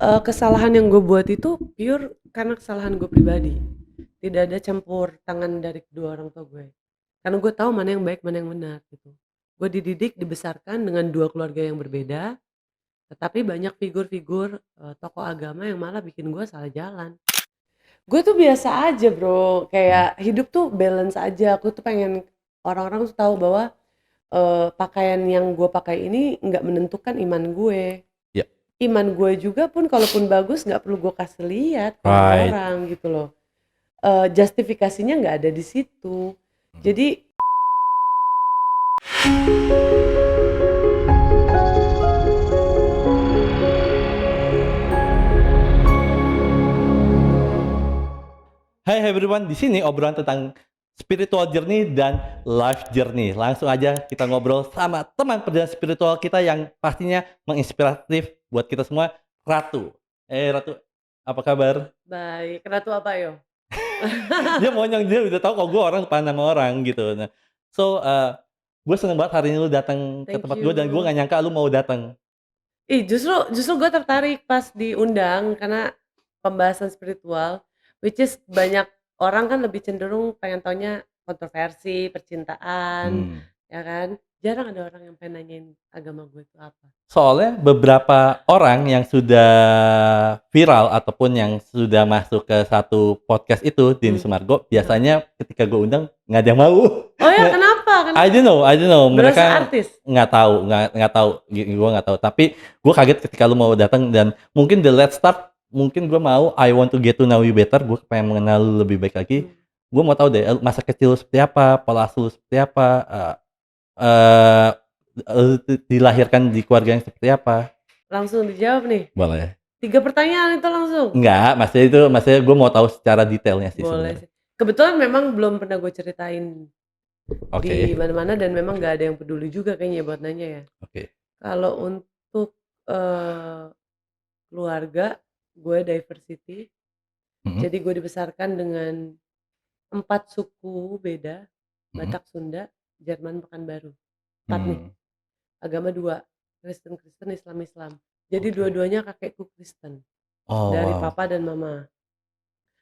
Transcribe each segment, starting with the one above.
Kesalahan yang gue buat itu pure karena kesalahan gue pribadi. Tidak ada campur tangan dari kedua orang tua gue. Karena gue tahu mana yang baik, mana yang benar gitu. Gue dididik, dibesarkan dengan dua keluarga yang berbeda, tetapi banyak figur-figur tokoh agama yang malah bikin gue salah jalan. Gue tuh biasa aja bro, Hmm. kayak hidup tuh balance aja. Aku tuh pengen orang-orang tuh tahu bahwa pakaian yang gue pakai ini nggak menentukan iman gue. Ya, Iman gue juga pun kalaupun bagus nggak perlu gue kasih lihat ke right. orang-orang gitu loh. Justifikasinya nggak ada di situ. Hmm. Jadi Hai everyone, di sini obrolan tentang spiritual journey dan life journey. Langsung aja kita ngobrol sama teman perjalanan spiritual kita yang pastinya menginspiratif buat kita semua, Ratu. Ratu, apa kabar? baik, Ratu apa yo? Dia monyong, dia udah tahu kok gue orang pandang orang gitu. Nah, so gue seneng banget hari ini lu datang ke Thank tempat gue dan gue you. nggak nyangka lu mau datang. Ih, justru justru gue tertarik pas diundang karena pembahasan spiritual, which is banyak orang kan lebih cenderung pengen taunya kontroversi, percintaan, Hmm. ya kan? Jarang ada orang yang pengen nanyain agama gue itu apa. Soalnya beberapa orang yang sudah viral ataupun yang sudah masuk ke satu podcast itu, Denny Hmm. Sumargo, Hah. biasanya ketika gue undang nggak ada yang mau. Oh ya, Nggak, kenapa? I don't know, Berasa mereka artis. nggak tahu, gue nggak tahu. Tapi gue kaget ketika lu mau datang dan mungkin the let's start, mungkin gue mau I want to get to know you better, gue pengen mengenal lu lebih baik lagi. Hmm. Gue mau tahu deh masa kecil lu seperti apa, pola asuh lu seperti apa, eh dilahirkan di keluarga yang seperti apa. Langsung dijawab nih. Boleh. 3 pertanyaan itu langsung? Enggak, maksudnya gue mau tahu secara detailnya sih Boleh sebenarnya. sih. Kebetulan memang belum pernah gue ceritain di Oke, mana-mana dan memang nggak ada yang peduli juga kayaknya buat nanya ya. oke. Kalau untuk eh, keluarga, gue diversity. Mhm, Jadi gue dibesarkan dengan 4 suku beda, mhm, Batak, Sunda, Jerman, Pekanbaru. 4 nih. hmm, Agama 2, Kristen, Kristen, Islam, Islam. Jadi oke. dua-duanya kakekku Kristen Oh, dari wow. papa dan mama.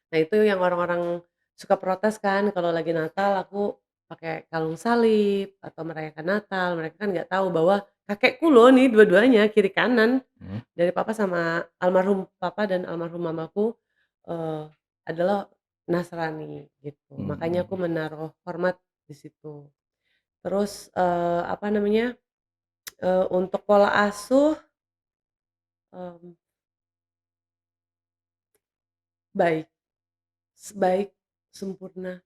Nah, itu yang orang-orang suka protes kan kalau lagi Natal aku pakai kalung salib atau merayakan Natal. Mereka kan nggak tahu bahwa kakekku loh nih dua-duanya kiri kanan Mhm, dari papa sama almarhum papa dan almarhum mamaku eh, adalah Nasrani gitu. Makanya aku mhm. menaruh hormat di situ. Terus apa namanya? Untuk pola asuh em, baik, baik, sempurna,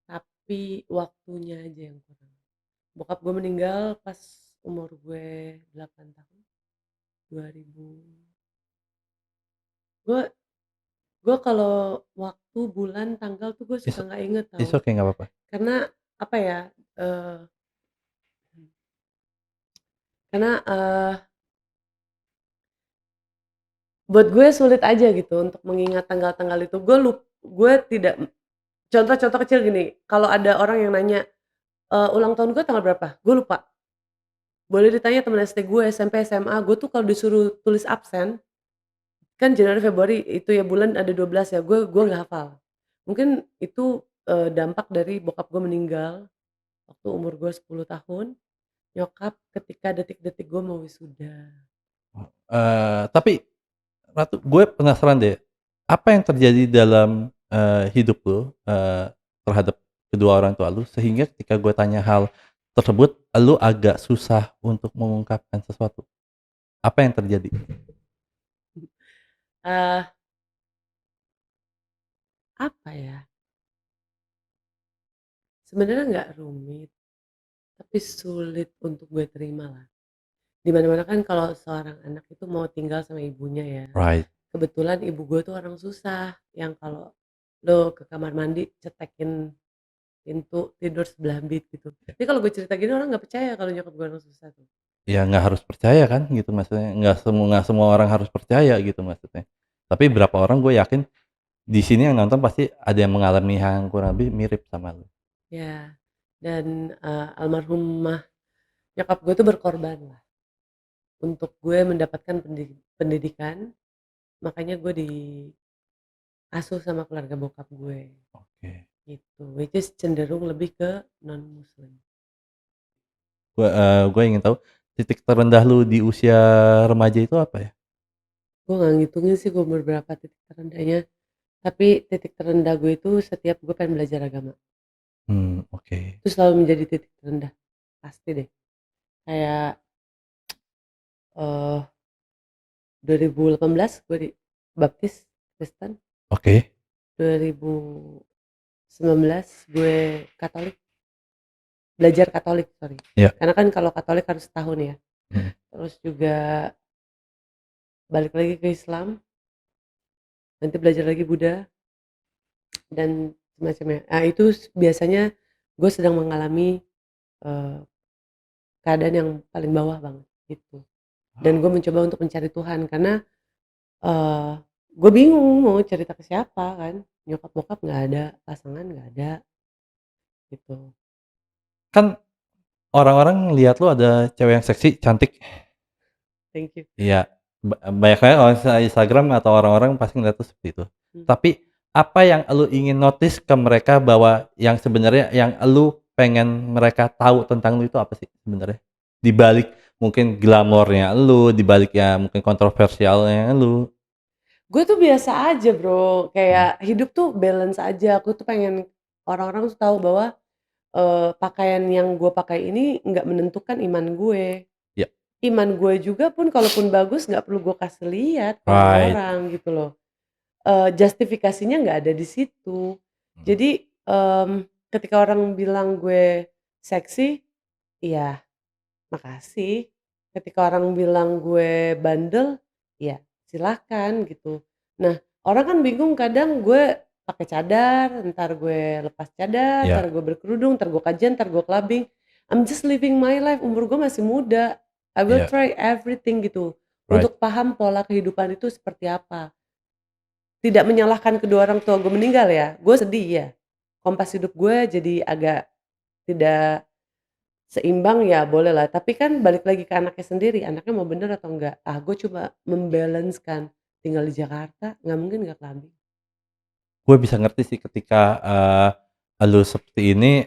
tapi waktunya aja yang kurang. Bokap gue meninggal pas umur gue 8 tahun, 2000. Gue gue kalau waktu, bulan, tanggal tuh gue suka It's nggak inget it's tau. okay, nggak apa-apa. Karena apa ya? eh karena buat gue sulit aja gitu untuk mengingat tanggal-tanggal itu. Gue tidak. Contoh-contoh kecil gini. Kalau ada orang yang nanya ulang tahun gue tanggal berapa? Gue lupa. Boleh ditanya temen SD gue, SMP, SMA. Gue tuh kalau disuruh tulis absen, kan Januari, Februari itu ya bulan ada 12 ya, gue nggak hafal. Mungkin itu, dampak dari bokap gue meninggal waktu umur gue 10 tahun, nyokap ketika detik-detik gue mau wisuda. Tapi Ratu, gue penasaran deh, apa yang terjadi dalam, hidup lu, terhadap kedua orang tua lu, sehingga ketika gue tanya hal tersebut, lu agak susah untuk mengungkapkan sesuatu? Apa yang terjadi? Eee, apa ya, sebenarnya nggak rumit, tapi sulit untuk gue terima lah. Di mana-mana kan kalau seorang anak itu mau tinggal sama ibunya ya. Right. Kebetulan ibu gue tuh orang susah, yang kalau lo ke kamar mandi cetekin pintu, tidur sebelah bed gitu. Jadi kalau gue cerita gini orang nggak percaya kalau nyokap gue orang susah tuh. Ya nggak harus percaya kan gitu maksudnya, nggak semua orang harus percaya gitu maksudnya. Tapi berapa orang gue yakin di sini yang nonton pasti ada yang mengalami hal yang kurang lebih mirip sama lu. Ya, dan, almarhumah nyokap gue tuh berkorban lah untuk gue mendapatkan pendidikan, makanya gue diasuh sama keluarga bokap gue, Oke. gitu. Which is cenderung lebih ke non-muslim. Gue ingin tahu titik terendah lu di usia remaja itu apa ya? Gue nggak ngitungin sih gue umur berapa titik terendahnya, tapi titik terendah gue itu setiap gue pengen belajar agama. Oke. Itu selalu menjadi titik terendah, pasti deh. Kayak, eee, 2018 gue dibaptis Kristen, Oke. 2019 gue Katolik, belajar Katolik, sorry. Iya. Karena kan kalau Katolik harus setahun ya. Mhm. Terus juga balik lagi ke Islam, nanti belajar lagi Buddha dan semacamnya. Nah itu biasanya gue sedang mengalami, eee, keadaan yang paling bawah banget, gitu. Dan gue mencoba untuk mencari Tuhan karena, eee, gue bingung mau cerita ke siapa kan, nyokap bokap nggak ada, pasangan nggak ada, gitu. Kan orang-orang lihat lu ada cewek yang seksi, cantik. Thank you. Iya, banyak banget kalau misalnya Instagram atau orang-orang pasti ngeliat tuh seperti itu. Mmm. Tapi apa yang elu ingin notice ke mereka bahwa yang sebenarnya yang elu pengen mereka tahu tentang lu itu apa sih sebenarnya? Di balik mungkin glamornya elu, di balik ya mungkin kontroversialnya elu. Gue tuh biasa aja Bro, Mhm. kayak hidup tuh balance aja, aku tuh pengen orang-orang tuh tahu bahwa, pakaian yang gue pakai ini nggak menentukan iman gue. Ya, Iman gue juga pun kalaupun bagus nggak perlu gue kasih lihat ke right. orang-orang gitu loh. Justifikasinya nggak ada di situ. Mhm. Jadi, ketika orang bilang gue seksi, iya makasih. Ketika orang bilang gue bandel, ya silakan gitu. Nah, orang kan bingung kadang gue pakai cadar, entar gue lepas cadar, entar Ya, gue berkerudung, entar gue kajian, entar gue clubbing. I'm just living my life, umur gue masih muda. I will iya, try everything gitu, right. untuk paham pola kehidupan itu seperti apa. Tidak menyalahkan kedua orang tua gue meninggal ya, gue sedih ya. Kompas hidup gue jadi agak tidak seimbang ya bolehlah, tapi kan balik lagi ke anaknya sendiri, anaknya mau bener atau enggak. Ah, gue coba membalanckan tinggal di Jakarta, nggak mungkin nggak clubbing. Gue bisa ngerti sih ketika, elu seperti ini,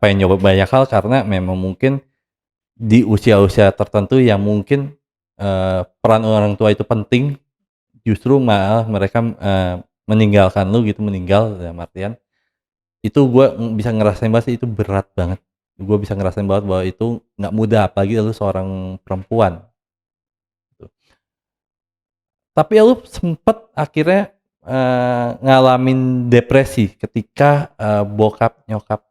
pengen nyoba banyak hal karena memang mungkin di usia-usia tertentu yang mungkin, peran orang tua itu penting, justru malah mereka, meninggalkan lu gitu, meninggal dalam artian, itu gue bisa ngerasain banget sih itu berat banget. Gue bisa ngerasain banget bahwa itu nggak mudah, apalagi lu seorang perempuan, gitu. Tapi lu sempet akhirnya, ngalamin depresi ketika, Nyokap,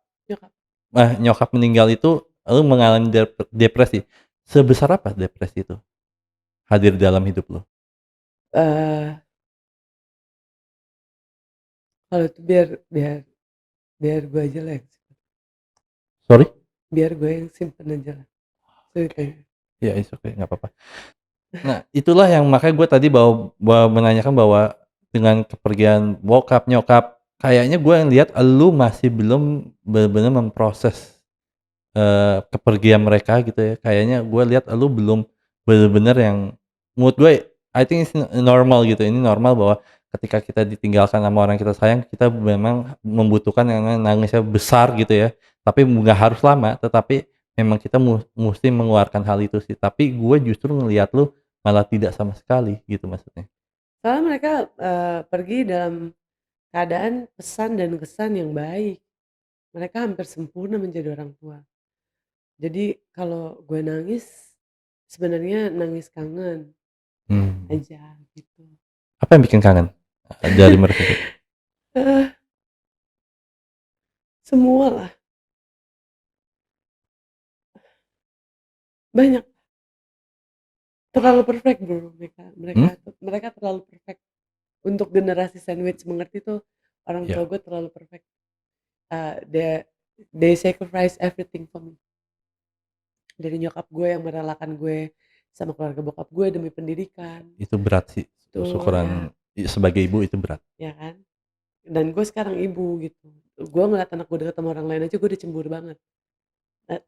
nyokap meninggal itu, lu mengalami depresi. Sebesar apa depresi itu hadir dalam hidup lu? eee, kalau itu biar biar biar gue aja lah yang Sorry? biar gue yang simpen aja lah Oke. ceritanya. Ya, it's okay, nggak apa-apa. Nah, itulah yang makanya gue tadi bawa menanyakan bahwa dengan kepergian bokap, nyokap, kayaknya gue ngelihat elu masih belum bener-bener memproses, kepergian mereka gitu ya. Kayaknya gue lihat elu belum bener-bener yang menurut gue, I think it's normal gitu, ini normal bahwa ketika kita ditinggalkan sama orang kita sayang, kita memang membutuhkan yang namanya nangisnya besar gitu ya. Tapi nggak harus lama, tetapi memang kita musti mengeluarkan hal itu sih. Tapi gue justru ngelihat lu malah tidak sama sekali gitu maksudnya. Soalnya mereka, pergi dalam keadaan pesan dan kesan yang baik. Mereka hampir sempurna menjadi orang tua. Jadi kalau gue nangis, sebenarnya nangis kangen Mmm. aja gitu. Apa yang bikin kangen, dari mereka tuh? Eh, semualah, banyak, terlalu perfect Bro mereka mereka Mmm? mereka terlalu perfect. Untuk generasi sandwich mengerti tuh, orang tua Iya, gue terlalu perfect, they sacrifice everything for me. Dari nyokap gue yang merelakan gue sama keluarga bokap gue demi pendidikan, itu berat sih, itu ya, syukuran sebagai ibu itu berat. ya kan? Dan gue sekarang ibu gitu, gue ngeliat anak gue deket sama orang lain aja gue udah cemburu banget,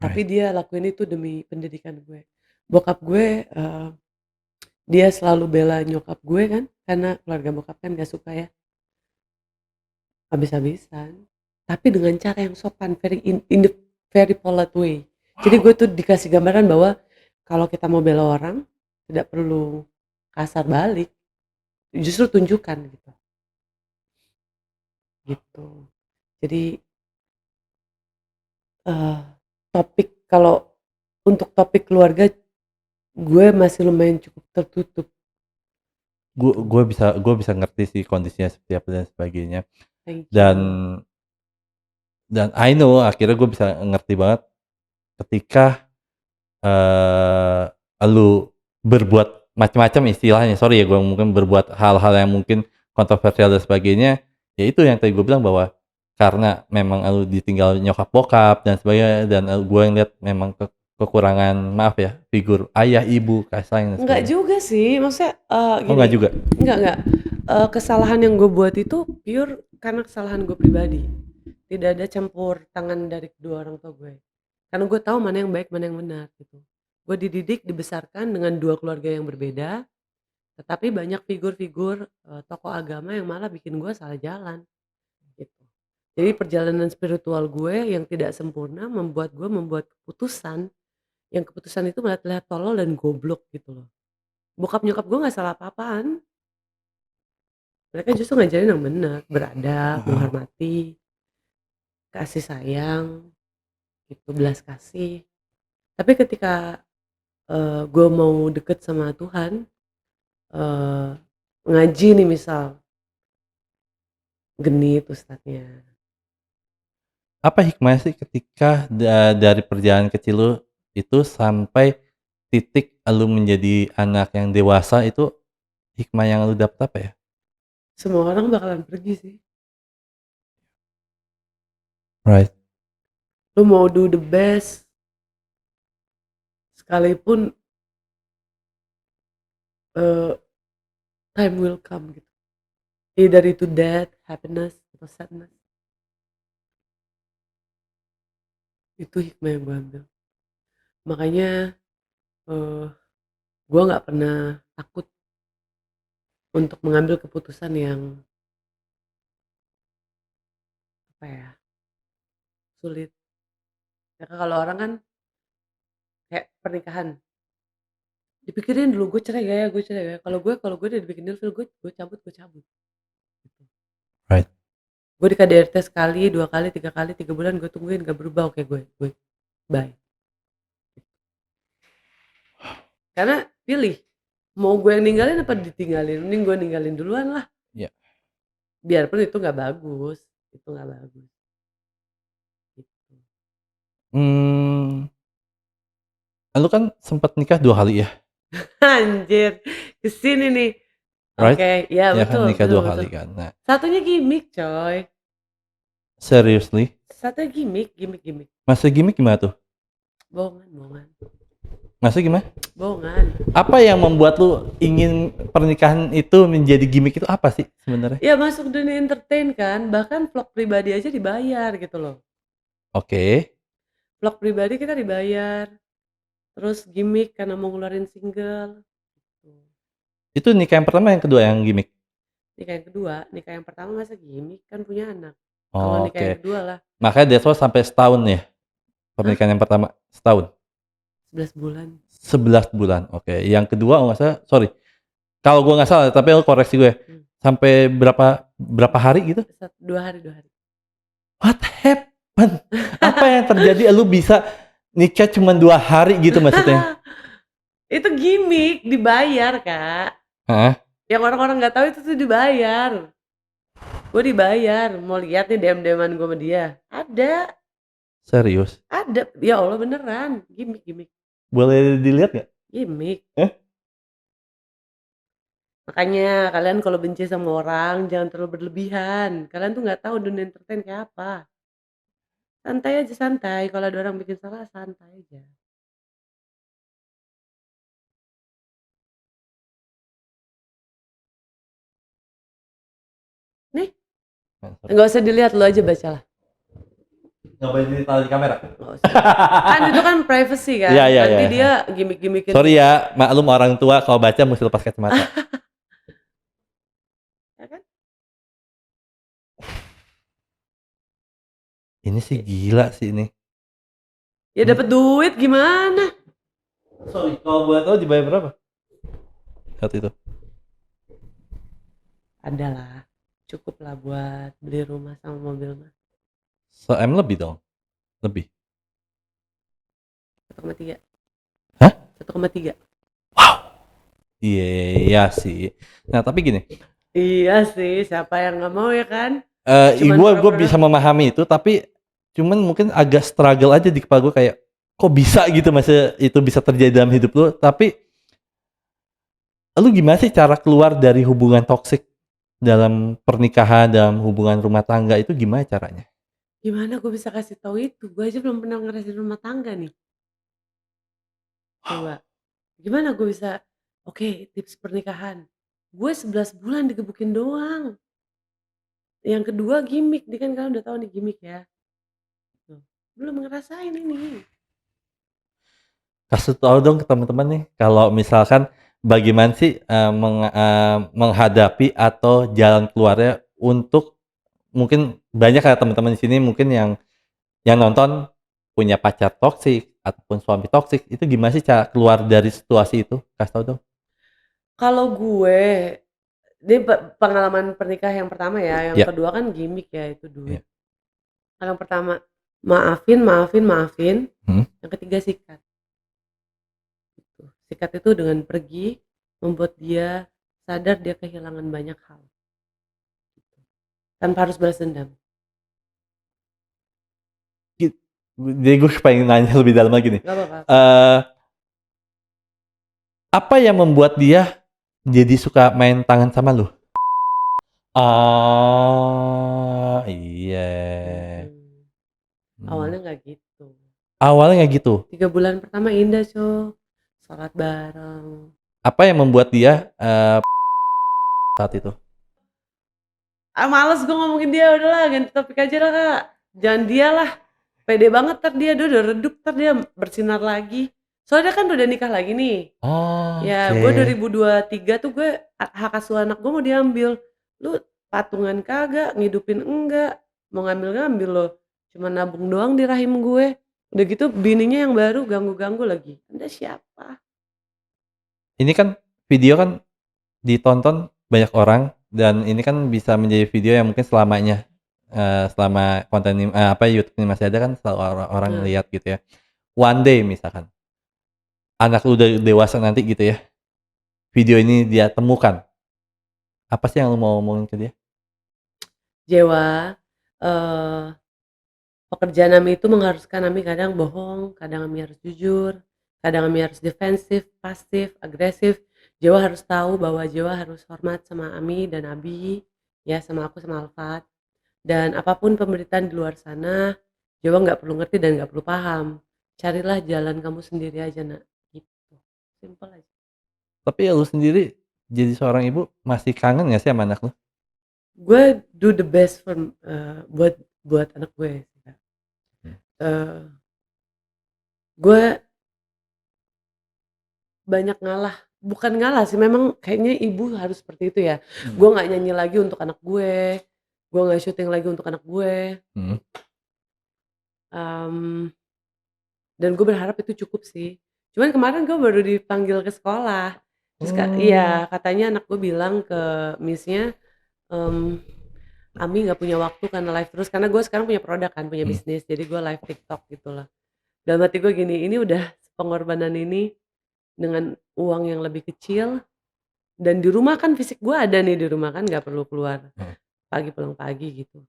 tapi Right. dia lakuin itu demi pendidikan gue. Bokap gue, dia selalu bela nyokap gue kan, karena keluarga bokap kan gak suka ya, habis-habisan. Tapi dengan cara yang sopan, in the very polite way. Jadi gue tuh dikasih gambaran bahwa kalau kita mau bela orang, tidak perlu kasar balik, justru tunjukkan gitu. Gitu. Jadi eh, topik kalau untuk topik keluarga gue masih lumayan cukup tertutup gitu. Gue bisa ngerti sih kondisinya seperti apa dan sebagainya. Thank Dan you. I know akhirnya gue bisa ngerti banget ketika lu berbuat macam-macam istilahnya, sorry ya gue mungkin berbuat hal-hal yang mungkin kontroversial dan sebagainya, ya itu yang tadi gue bilang bahwa karena memang lu ditinggal nyokap bokap dan sebagainya dan gue ngeliat memang kekurangan maaf ya figur ayah ibu kasih sayang dan Enggak sebagainya. juga sih, maksudnya Oh gini, nggak juga? enggak. Kesalahan yang gue buat itu pure karena kesalahan gue pribadi. Tidak ada campur tangan dari kedua orang tua gue. Karena gue tahu mana yang baik, mana yang benar gitu. Gue dididik, dibesarkan dengan dua keluarga yang berbeda, tetapi banyak figur-figur tokoh agama yang malah bikin gue salah jalan gitu. Jadi perjalanan spiritual gue yang tidak sempurna membuat gue membuat keputusan, yang keputusan itu malah terlihat tolol dan goblok gitu loh. Bokap nyokap gue nggak salah apa-apaan, mereka justru ngajarin yang benar, beradab, menghormati, kasih sayang, gitu, belas kasih. Tapi ketika gue mau deket sama Tuhan, eee, ngaji nih misal, genit ustadznya. Apa hikmahnya sih ketika dari perjalanan kecil lu itu sampai titik lu menjadi anak yang dewasa itu hikmah yang lu dapet apa ya? Semua orang bakalan pergi sih. Right. Lu mau do the best sekalipun eee, time will come gitu. Either itu death, happiness, atau sadness. Itu hikmah yang gue ambil. Makanya eee, gue nggak pernah takut untuk mengambil keputusan yang apa ya, sulit. Ya kalau orang kan kayak pernikahan, dipikirin dulu gue cerai gak ya, gue cerai gak ya. Kalau gue udah dibikin ilfil, gue cabut, gitu. Right. Gue di KDRT sekali, 2 kali, 3 kali, 3 bulan gue tungguin gak berubah, oke gue bye. Karena pilih, mau gue yang ninggalin apa ditinggalin, mending gue ninggalin duluan lah. Ya. Biarpun itu nggak bagus, gitu. Mmm, lu kan sempet nikah 2 kali ya? Anjir, kesini nih. Right? Oke, ya Ya kan betul, nikah 2 betul. kali kan. Nah, Satunya gimmick coy, seriously? satunya gimmick. Maksudnya gimmick gimana tuh? Bohongan. Maksudnya gimana? Bohongan. Apa yang membuat lu ingin pernikahan itu menjadi gimmick itu apa sih sebenarnya? Ya masuk dunia entertain kan, bahkan vlog pribadi aja dibayar gitu loh. Oke. Vlog pribadi kita dibayar, terus gimmick karena mau ngeluarin single. Tuh. Itu nikah yang pertama yang kedua yang gimmick? Nikah yang pertama masa gimmick, kan punya anak. Kalau nikah yang Oke. kedua lah, Makanya that's why sampai setahun ya? hah? Pernikahan yang pertama setahun? 11 bulan. 11 bulan, oke. Yang kedua kalau nggak salah sorry, kalau gua nggak salah tapi lu koreksi gue, Hmm. sampai berapa hari gitu? 2 hari. What happened? Apa yang terjadi lu bisa nikah cuma 2 hari gitu maksudnya? Itu gimmick, dibayar kak. Heeh, Yang orang-orang nggak tahu itu tuh dibayar. Gue dibayar, mau lihat nih DM-an gue sama dia. serius? Ada. Ya Allah beneran, gimmick. Boleh dilihat nggak? Gimmick. Eh? Makanya kalian kalau benci sama orang jangan terlalu berlebihan. Kalian tuh nggak tahu dunia entertain kayak apa. Santai aja santai. Kalau ada orang bikin salah santai aja. Nih, Sorry. nggak usah dilihat lo aja bacalah. Nggak boleh ditaruh di kamera. Nggak usah. Kan itu kan privacy kan. Iya, iya, Nanti iya. dia gimmick-gimmickin. Sorry ya, maklum orang tua kalau baca mesti lepas kacamata. Ya kan? Ini sih gila sih ini. Ya dapat duit gimana? Sorry, kalau boleh tahu dibayar berapa? Saat itu. Adalah cukup lah buat beli rumah sama mobil mah. Se-M lebih dong. Lebih. 1,3. Hah? 1,3. Iya sih. Nah, tapi gini, Iya sih, siapa yang nggak mau ya kan? Cuman gue pura-pura. bisa memahami itu, tapi cuman mungkin agak struggle aja di kepala gue kayak kok bisa gitu masa itu bisa terjadi dalam hidup lu. Tapi lu gimana sih cara keluar dari hubungan toksik dalam pernikahan, dalam hubungan rumah tangga itu gimana caranya? Gimana gue bisa kasih tahu itu? Gue aja belum pernah ngerasain rumah tangga nih. Coba. Gimana gue bisa, oke, tips pernikahan. Gue 11 bulan digebukin doang. Yang kedua gimmick, dia kan kalian udah tahu nih gimmick ya. Tuh. Belum ngerasain ini. Kasih tahu dong ke teman-teman nih kalau misalkan bagaimana sih menghadapi atau jalan keluarnya untuk mungkin banyak ya teman-teman di sini mungkin yang nonton punya pacar toksik ataupun suami toksik itu gimana sih cara keluar dari situasi itu? Kasih tahu dong. Kalau gue, ini pengalaman pernikah yang pertama ya, yang Ya, kedua kan gimmick ya, itu duit. ya. Kalau yang pertama, maafin. Hmm. Yang ketiga sikat. Gitu. Sikat itu dengan pergi, membuat dia sadar dia kehilangan banyak hal. Gitu. Tanpa harus balas dendam. Jadi gue pengen nanya lebih dalam lagi nih. Gak apa-apa. Apa yang membuat dia jadi suka main tangan sama lu? Ah, iya. Awalnya nggak gitu. Awalnya nggak gitu. 3 bulan pertama indah, Cok. Sholat bareng. Apa yang membuat dia saat itu? Males gue ngomongin dia, udahlah ganti topik aja lah, Kak. Jangan dia lah. Pede banget dia udah redup, dia bersinar lagi. Soalnya kan udah nikah lagi nih. Oh, Ya, gue 2023 tuh gue hak asuh anak gue mau diambil. Lu patungan kagak, ngidupin enggak, mau ngambil-ngambil loh. Cuma nabung doang di rahim gue. Udah gitu bininya yang baru ganggu-ganggu lagi. Anda siapa? ini kan video kan ditonton banyak orang dan ini kan bisa menjadi video yang mungkin selamanya selama konten ini, YouTube ini masih ada kan selalu orang lihat gitu ya. One day misalkan anak lu udah dewasa nanti gitu ya, video ini dia temukan, apa sih yang lu mau omongin ke dia? Jewa, pekerjaan Ami itu mengharuskan Ami kadang bohong, kadang Ami harus jujur, kadang Ami harus defensif, pasif, agresif. Jewa harus tahu bahwa Jewa harus hormat sama Ami dan Abi, ya sama aku sama Alfat. Dan apapun pemberitaan di luar sana, Jewa nggak perlu ngerti dan nggak perlu paham. Carilah jalan kamu sendiri aja, Nak. Gitu. Simple aja. Tapi ya lu sendiri jadi seorang ibu masih kangen gak sih sama anak lu? Gue do the best for buat anak gue. Gue banyak ngalah, bukan ngalah sih, memang kayaknya ibu harus seperti itu ya. Gue nggak nyanyi lagi untuk anak gue nggak syuting lagi untuk anak gue. Dan gue berharap itu cukup sih. Cuman kemarin gue baru dipanggil ke sekolah. Terus iya katanya anak gue bilang ke missnya, Ami nggak punya waktu karena live terus, karena gue sekarang punya produk kan, punya bisnis, jadi gue live TikTok gitu lah. Dalam hati gue gini, ini udah pengorbanan ini dengan uang yang lebih kecil, dan di rumah kan fisik gue ada nih di rumah kan, nggak perlu keluar pagi pulang pagi gitu,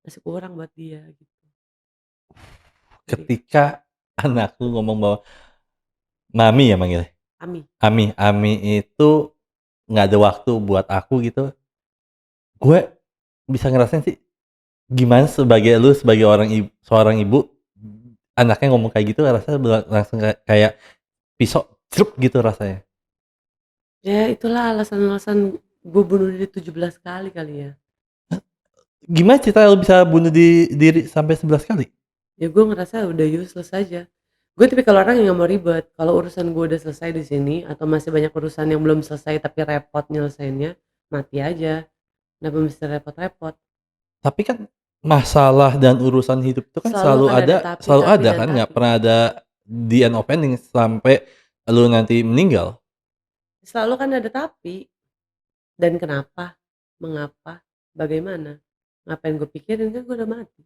masih kurang buat dia gitu. Ketika anak lu ngomong bahwa mami ya manggilnya? Ami itu nggak ada waktu buat aku gitu, gue bisa ngerasain sih gimana sebagai lu sebagai seorang ibu anaknya ngomong kayak gitu rasanya langsung kayak pisau cerup gitu rasanya. Ya itulah alasan-alasan gue bunuh diri 17 kali ya. Gimana cerita lu bisa bunuh diri sampai 11 kali? Ya gue ngerasa udah useless aja. Gue tipikal orang yang nggak mau ribet. Kalau urusan gue udah selesai di sini atau masih banyak urusan yang belum selesai tapi repot nyelesainnya, mati aja. Kenapa mesti repot-repot? Tapi kan masalah dan urusan hidup itu kan Selalu akan ada tapi, selalu tapi, ada dan kan, nggak tapi. pernah ada the end of ending sampai lu nanti meninggal. Selalu kan ada tapi. Dan kenapa? Mengapa? Bagaimana? Ngapain gue pikirin, kan gue udah mati.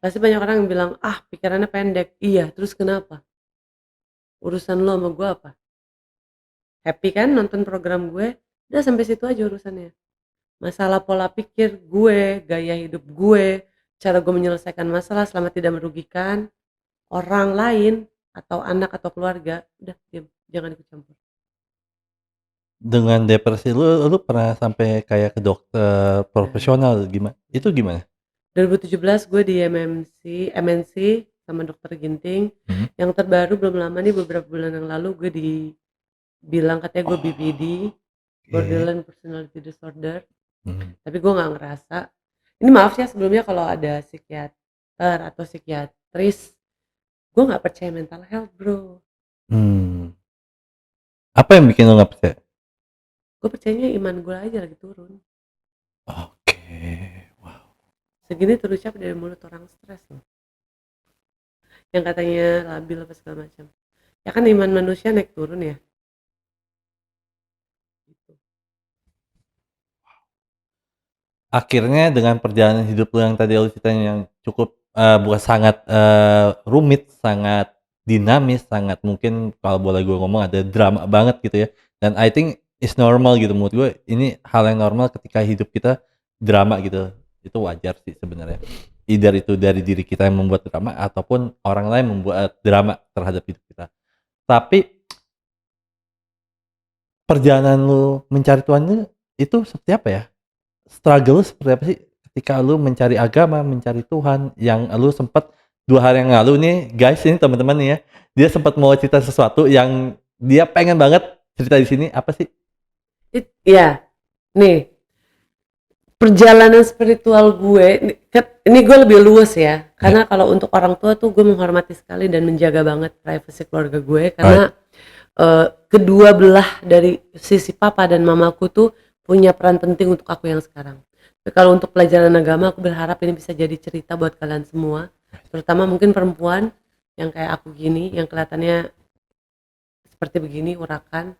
Pasti banyak orang yang bilang, ah pikirannya pendek. Iya, terus kenapa? Urusan lo sama gue apa? Happy kan nonton program gue? Udah sampai situ aja urusannya. Masalah pola pikir gue, gaya hidup gue, cara gue menyelesaikan masalah selama tidak merugikan orang lain atau anak atau keluarga, udah diam, jangan ikut campur. Dengan depresi lu pernah sampai kayak ke dokter Udah, profesional gimana? Itu udah. gimana? 2017 gue di MNC sama dokter Ginting. Mhm. Yang terbaru belum lama nih, beberapa bulan yang lalu gue dibilang katanya gue BPD, Oke. Borderline Personality Disorder. Mhm. Tapi gue nggak ngerasa. Ini maaf ya sebelumnya kalau ada psikiater atau psikiatris, gue nggak percaya mental health bro. Mmm. Apa yang bikin lu nggak percaya? Gue percayanya iman gue aja lagi turun. Oke. Wow. Segini terucap dari mulut orang stres loh, yang katanya labil apa segala macam. Ya kan iman manusia naik turun ya gitu. Akhirnya dengan perjalanan hidup lu yang tadi lu ceritain yang cukup, bukan sangat, rumit, sangat dinamis, sangat mungkin kalau boleh gue ngomong ada drama banget gitu ya, dan I think it's normal gitu menurut gue, ini hal yang normal ketika hidup kita drama gitu, itu wajar sih sebenarnya. Either itu dari diri kita yang membuat drama ataupun orang lain membuat drama terhadap hidup kita. Tapi perjalanan lu mencari Tuhan itu seperti apa ya? Struggle lu seperti apa sih ketika lu mencari agama, mencari Tuhan yang lu sempet 2 hari yang lalu nih guys, ini teman-teman nih ya, dia sempat mau cerita sesuatu yang dia pengen banget cerita di sini, apa sih? Ya nih, perjalanan spiritual gue ini gue lebih luas ya, Ya, karena kalau untuk orang tua tuh gue menghormati sekali dan menjaga banget privasi keluarga gue, right, karena kedua belah dari sisi papa dan mamaku tuh punya peran penting untuk aku yang sekarang. Tapi kalau untuk pelajaran agama, aku berharap ini bisa jadi cerita buat kalian semua, terutama mungkin perempuan yang kayak aku gini, yang kelihatannya seperti begini urakan,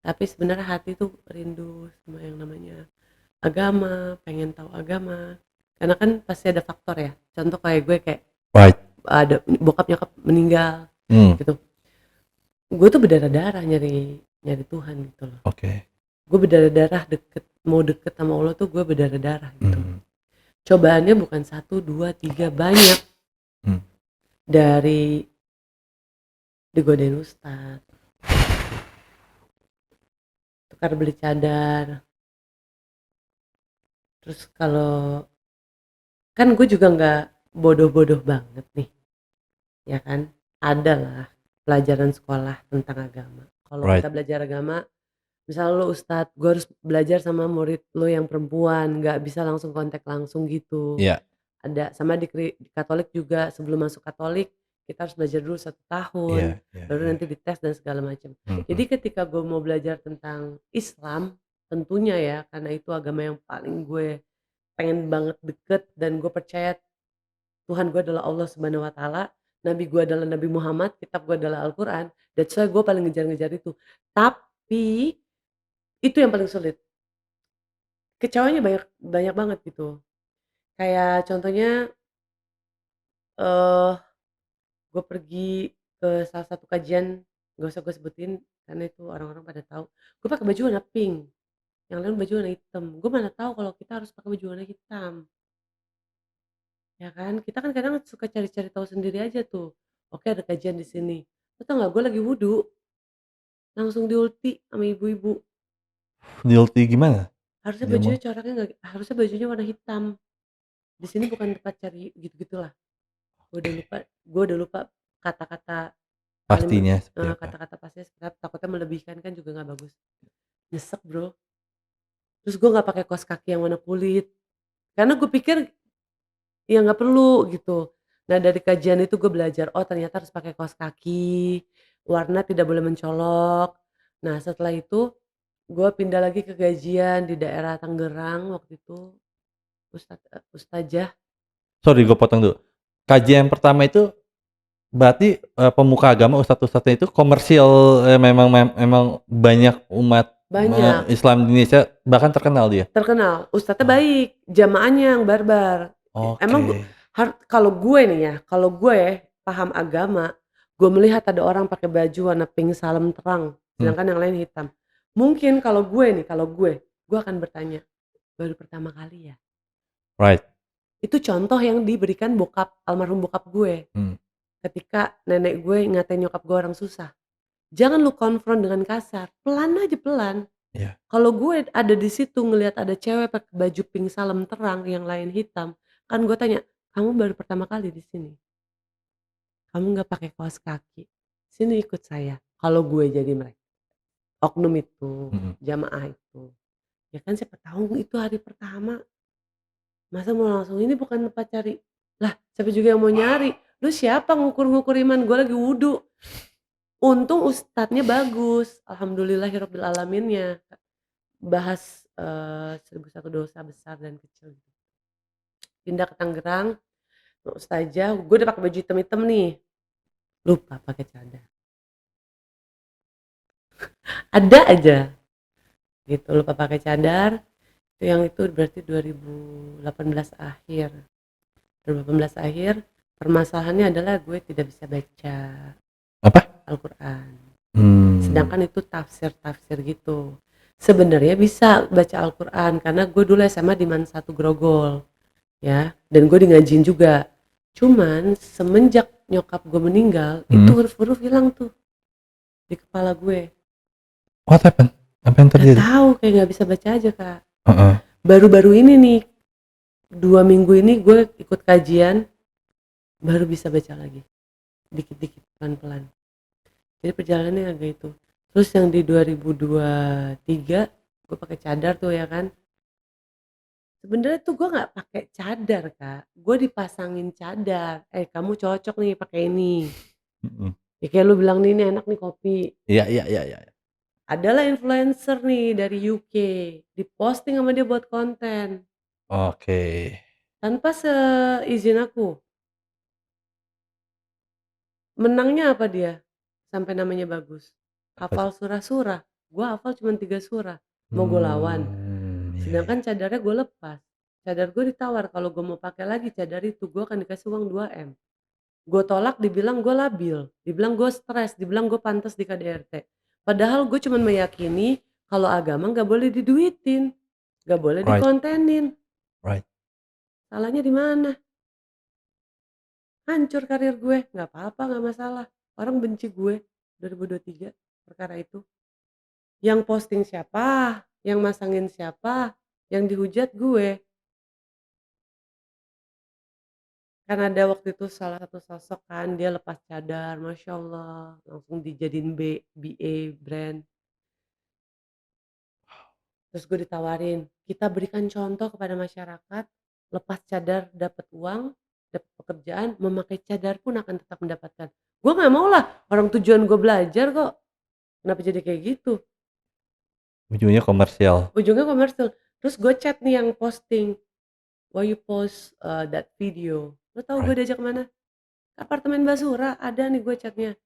tapi sebenarnya hati tuh rindu sama yang namanya agama, pengen tahu agama. Karena kan pasti ada faktor ya. Contoh kayak gue, kayak right, ada bokap nyokap meninggal mmm, gitu. Gue tuh berdarah-darah nyari nyari Tuhan gitu loh. oke, Gue berdarah-darah mau deket sama Allah tuh gue berdarah-darah gitu. mmm, Cobaannya bukan satu, dua, tiga, banyak. mmm, Dari digodain ustad, tukar beli cadar, terus kalau kan gue juga nggak bodoh-bodoh banget nih, ya kan? Ada lah pelajaran sekolah tentang agama. Kalau right, kita belajar agama, misal lo ustadz, gue harus belajar sama murid lo yang perempuan, nggak bisa langsung kontak langsung gitu. iya, Ada sama di Katolik juga, sebelum masuk Katolik kita harus belajar dulu 1 tahun, iya, iya, baru iya, nanti dites dan segala macam. Jadi mhm, ketika gue mau belajar tentang Islam, tentunya ya karena itu agama yang paling gue pengen banget deket dan gue percaya Tuhan gue adalah Allah Subhanahu Wa Taala, Nabi gue adalah Nabi Muhammad, kitab gue adalah Al-Quran, that's why gue paling ngejar-ngejar itu. Tapi itu yang paling sulit, kecewanya banyak banyak banget gitu. Kayak contohnya, eee, gue pergi ke salah satu kajian, nggak usah gue sebutin karena itu orang-orang pada tahu, gue pakai baju warna pink, yang lain baju warna hitam, gue mana tahu kalau kita harus pakai baju warna hitam, ya kan? Kita kan kadang suka cari-cari tahu sendiri aja tuh, oke ada kajian di sini, lu tau nggak gue lagi wudhu, langsung diulti sama ibu-ibu, guilty gimana? harusnya Dia bajunya mau coraknya nggak, harusnya bajunya warna hitam, di sini bukan tempat cari gitu-gitulah. oke, Gue udah lupa kata-kata kalimat, pastinya seperti apa? kata-kata pastinya seperti apa, takutnya melebihkan kan juga nggak bagus. Nyesek Bro, terus gue nggak pakai kaos kaki yang warna kulit, karena gue pikir ya nggak perlu gitu. Nah dari kajian itu gue belajar, oh ternyata harus pakai kaos kaki, warna tidak boleh mencolok. Nah setelah itu gue pindah lagi ke kajian di daerah Tangerang waktu itu, ustazah. Sorry gue potong dulu. Kajian pertama itu berarti pemuka agama ustadz-ustadznya itu komersil, memang banyak umat Banyak, Islam di Indonesia, bahkan terkenal dia. terkenal, ustadznya Oh, baik, jamaahnya yang barbar. oke. Emang kalau gue nih ya, kalau gue paham agama, gue melihat ada orang pakai baju warna pink salem terang, Hmm, sedangkan yang lain hitam. Mungkin kalau gue nih, gue akan bertanya, baru pertama kali ya? right. Itu contoh yang diberikan almarhum bokap gue, Hmm, ketika nenek gue ngatain nyokap gue orang susah. Jangan lu konfront dengan kasar, pelan aja pelan. ya. Kalau gue ada di situ ngelihat ada cewek pakai baju pink salem terang, yang lain hitam, kan gue tanya, "Kamu baru pertama kali di sini? Kamu nggak pakai kaos kaki. Sini ikut saya." Kalau gue jadi mereka, oknum itu, Mhm. jamaah itu, ya kan siapa tahu itu hari pertama, masa mau langsung ini bukan tempat cari. Lah, siapa juga yang mau nyari? Lu siapa ngukur-ngukur iman? Gue lagi wudu. Untung ustadznya bagus, alhamdulillahirabbil alaminnya. Bahas 1001 dosa besar dan kecil. Pindah ke Tangerang, ustazah, gue udah pakai baju hitam-hitam nih, lupa pakai cadar. Ada aja gitu, lupa pakai cadar. Itu berarti 2018 akhir. 2018 akhir, permasalahannya adalah gue tidak bisa baca Apa? Al-Qur'an. Hmm, Sedangkan itu tafsir-tafsir gitu. Sebenarnya bisa baca Al-Qur'an karena gue dulu SMA di Man 1 Grogol. Ya, dan gue di ngajiin juga. Cuman semenjak nyokap gue meninggal, itu hmm. huruf-huruf hilang tuh di kepala gue. What happened? Apa yang Gak terjadi? tahu, kayak nggak bisa baca aja kak. Heeh. Baru-baru ini nih, 2 minggu ini gue ikut kajian, baru bisa baca lagi, dikit-dikit, pelan-pelan. Jadi perjalanannya agak itu. Terus yang di 2023, gue pakai cadar tuh ya kan. Sebenarnya tuh gue nggak pakai cadar kak, gue dipasangin cadar. Kamu cocok nih pakai ini. Mhm. Ya kayak lu bilang nih, ini enak nih kopi. Iya, iya, iya, iya. Adalah influencer nih dari UK, diposting sama dia buat konten, Oke. tanpa seizin aku. Menangnya apa dia? Sampai namanya bagus. Apa tuh? Hafal surah-surah, gua hafal cuma 3 surah, mau gue lawan. Iya, iya. Sedangkan cadarnya gue lepas. Cadar gue ditawar, kalau gue mau pakai lagi cadar itu, gue akan dikasih uang 2 M. Gue tolak, dibilang gue labil, dibilang gue stres, dibilang gue pantas di KDRT. Padahal gue cuma meyakini kalau agama nggak boleh diduitin, nggak boleh Right, dikontenin. right. Salahnya di mana? Hancur karir gue, nggak apa-apa, nggak masalah. Orang benci gue 2023 perkara itu. Yang posting siapa? Yang masangin siapa? Yang dihujat gue. Kan ada waktu itu salah satu sosok kan, dia lepas cadar, masya Allah, langsung dijadiin BA brand. Terus gue ditawarin, kita berikan contoh kepada masyarakat, lepas cadar dapat uang, dapat pekerjaan, memakai cadar pun akan tetap mendapatkan. Gue nggak mau lah, orang tujuan gue belajar kok. Kenapa jadi kayak gitu? Ujungnya komersial. Ujungnya komersil. Terus gue chat nih yang posting, why you post that video? Lo tau gue Right. diajak kemana? Apartemen Basura, ada nih gue chatnya.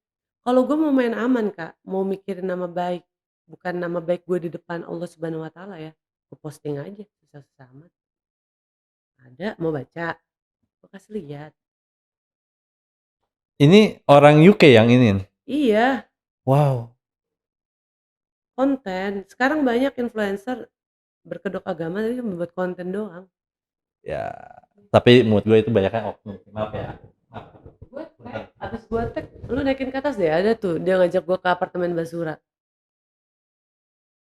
Kalau gue mau main aman kak, mau mikirin nama baik, bukan nama baik gue di depan Allah Subhanahu Wa Taala ya, gue posting aja, susah-susah amat. Ada, mau baca, gue kasih lihat. Ini orang UK yang ini. Iya, Wow. konten. Sekarang banyak influencer berkedok agama tapi membuat konten doang. Ya, tapi menurut gue itu banyaknya oknum. Maaf ya. Maaf. Abis gue tag, lu naikin ke atas deh, ada tuh, dia ngajak gue ke apartemen Basura.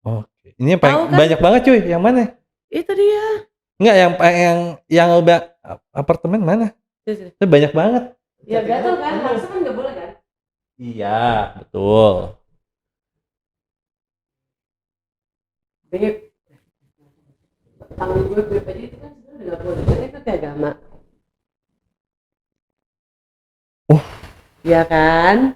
Oke. Ini yang paling Tahu kan? banyak banget cuy. Yang mana? Itu dia. Enggak, yang udah apartemen mana? Sini, sini. Itu banyak banget. Ya gatel kan, harusnya kan nggak boleh kan? Iya, betul. Beb, panggil gue beb aja itu kan sebenarnya nggak boleh, karena itu agama. ya kan?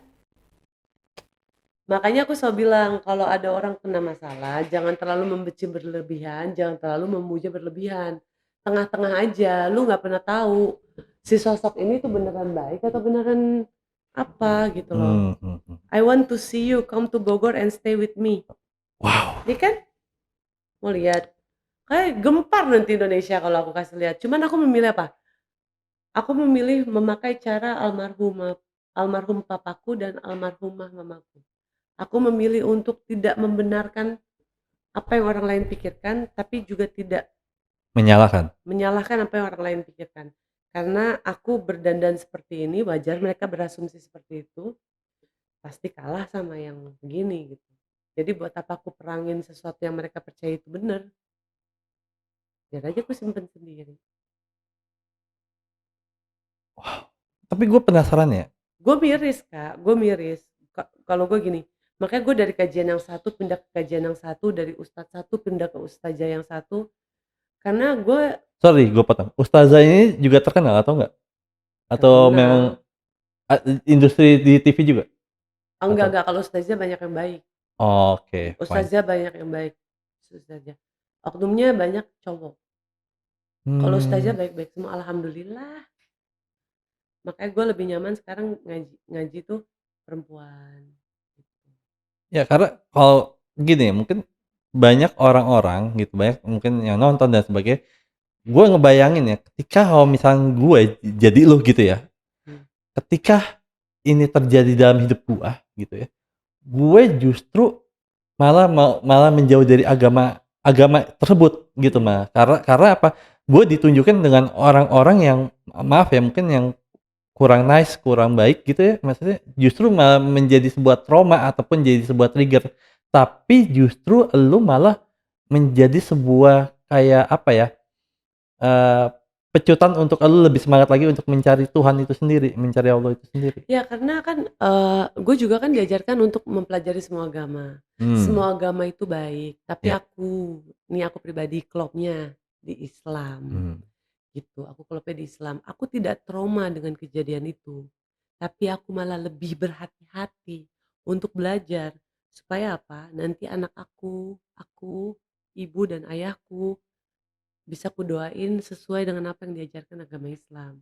Makanya aku selalu bilang kalau ada orang kena masalah jangan terlalu membenci berlebihan, jangan terlalu memuja berlebihan. Tengah-tengah aja, lu nggak pernah tahu si sosok ini tuh beneran baik atau beneran apa gitu loh. Hmm, hmm, hmm. I want to see you come to Bogor and stay with me. Wow. Ini kan mau lihat. Kayak gempar nanti Indonesia kalau aku kasih lihat. Cuman aku memilih apa? Aku memilih memakai cara almarhum papaku dan almarhumah mamaku. Aku memilih untuk tidak membenarkan apa yang orang lain pikirkan, tapi juga tidak Menyalahkan. menyalahkan apa yang orang lain pikirkan. Karena aku berdandan seperti ini, wajar mereka berasumsi seperti itu, pasti kalah sama yang begini gitu. Jadi buat apa aku perangin sesuatu yang mereka percaya itu benar? Biar aja aku simpen sendiri. Wow. Tapi gue penasaran ya. Gue miris Kak, gue miris. Kalau gue gini, makanya gue dari kajian yang satu pindah ke kajian yang satu, dari ustadz satu pindah ke ustazah yang satu, karena gue Sorry, gue potong. Ustazah ini juga terkenal atau enggak? Atau memang terkenal. industri di TV juga? Atau? Enggak, kalau ustazah banyak yang baik. Oke, fine. Ustazah banyak yang baik. Ustazah. Oknumnya banyak cowok. Kalau ustazah Hmm. baik-baik semua, alhamdulillah. Makanya gue lebih nyaman sekarang ngaji ngaji tuh perempuan. Ya karena kalau gini ya, mungkin banyak orang-orang gitu, banyak mungkin yang nonton dan sebagainya, gue ngebayangin ya ketika kalau misalnya gue jadi lu gitu ya, Hmm. ketika ini terjadi dalam hidup gue gitu ya, gue justru malah menjauh dari agama agama tersebut gitu Iya. mah. Karena apa? Gue ditunjukkan dengan orang-orang yang maaf ya mungkin yang kurang nice, kurang baik gitu ya, maksudnya justru malah menjadi sebuah trauma ataupun jadi sebuah trigger. Tapi justru elu malah menjadi sebuah kayak apa ya, eee, pecutan untuk elu lebih semangat lagi untuk mencari Tuhan itu sendiri, mencari Allah itu sendiri. Ya karena kan, gue juga kan diajarkan untuk mempelajari semua agama. Hmm, Semua agama itu baik, tapi ya, aku pribadi klopnya di Islam, hmm, gitu. Aku klopnya di Islam. Aku tidak trauma dengan kejadian itu, tapi aku malah lebih berhati-hati untuk belajar. Supaya apa? Nanti anak aku, ibu dan ayahku bisa kudoain sesuai dengan apa yang diajarkan agama Islam.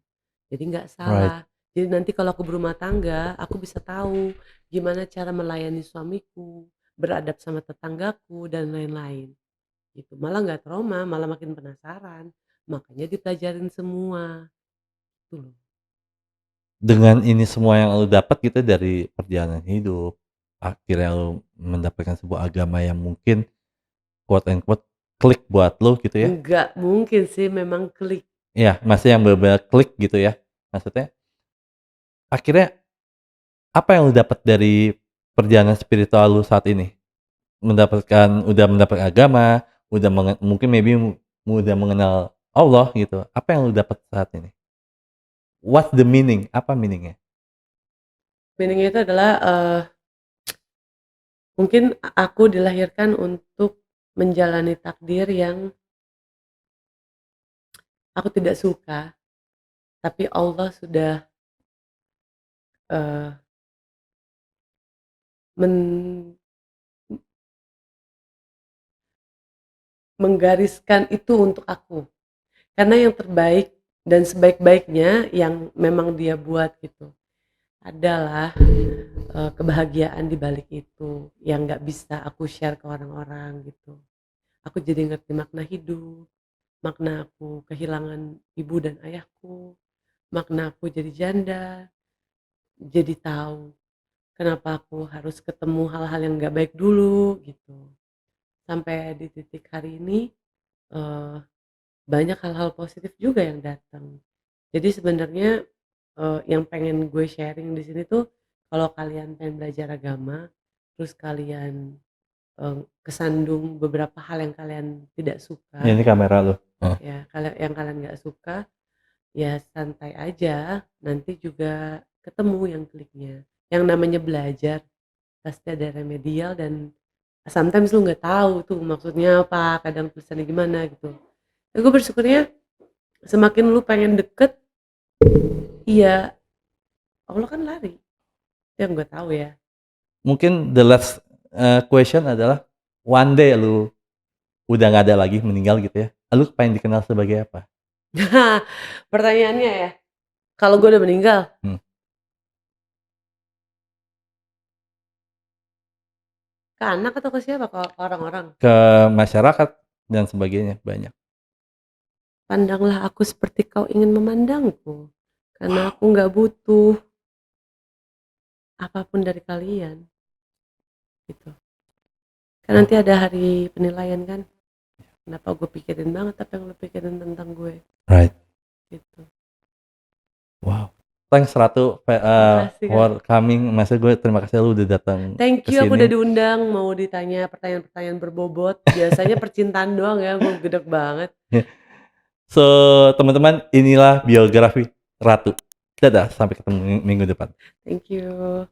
Jadi nggak right. salah. Jadi nanti kalau aku berumah tangga, aku bisa tahu gimana cara melayani suamiku, beradab sama tetanggaku dan lain-lain. Gitu. Malah nggak trauma, malah makin penasaran. Makanya dipelajarin semua. Gitu loh. Dengan ini semua yang lu dapat gitu dari perjalanan hidup, akhirnya lu mendapatkan sebuah agama yang mungkin quote and quote klik buat lu gitu ya. Nggak mungkin sih memang klik. Iya, masih yang bener-bener klik gitu ya. Maksudnya akhirnya apa yang lu dapat dari perjalanan spiritual lu saat ini? Udah mendapat agama, mungkin maybe udah mengenal Allah gitu. Apa yang lu dapat saat ini? What's the meaning? Apa meaning-nya? Meaning itu adalah mungkin aku dilahirkan untuk menjalani takdir yang aku tidak suka, tapi Allah sudah eh, men- menggariskan itu untuk aku. Karena yang terbaik dan sebaik-baiknya yang memang dia buat gitu adalah kebahagiaan di balik itu yang nggak bisa aku share ke orang-orang gitu. Aku jadi ngerti makna hidup, makna aku kehilangan ibu dan ayahku, makna aku jadi janda, jadi tahu kenapa aku harus ketemu hal-hal yang nggak baik dulu gitu. Sampai di titik hari ini eh, banyak hal-hal positif juga yang datang. Jadi sebenarnya yang pengen gue sharing di sini tuh kalau kalian pengen belajar agama, terus kalian kesandung beberapa hal yang kalian tidak Ya, suka, ini kamera lu. Oh. ya yang kalian nggak suka, ya santai aja. Nanti juga ketemu yang kliknya. Yang namanya belajar pasti ada remedial dan sometimes lu nggak tahu tuh maksudnya apa, kadang tulisannya gimana gitu. Ya, gue bersyukurnya semakin lu pengen deket, iya Allah kan lari. Itu yang gue tahu ya. Mungkin the last question adalah one day lu udah nggak ada lagi, meninggal gitu ya, lu pengen dikenal sebagai apa? Pertanyaannya ya, kalau gue udah meninggal, Hmm. ke anak atau ke siapa? Ke orang-orang? Ke masyarakat dan sebagainya, banyak. Pandanglah aku seperti kau ingin memandangku, karena aku nggak butuh apapun dari kalian, gitu. Kan nanti Oh, ada hari penilaian kan, kenapa gue pikirin banget apa yang lo pikirin tentang gue, right. gitu. Wow. Thanks Ratu Makasih Kak. for coming. Maksudnya gue terima kasih lu udah datang Thank ke you, aku udah sini. diundang, mau ditanya pertanyaan-pertanyaan berbobot, biasanya percintaan doang ya, gue gedek banget. So, teman-teman, inilah biografi Ratu. Dadah, sampai ketemu minggu depan. Thank you.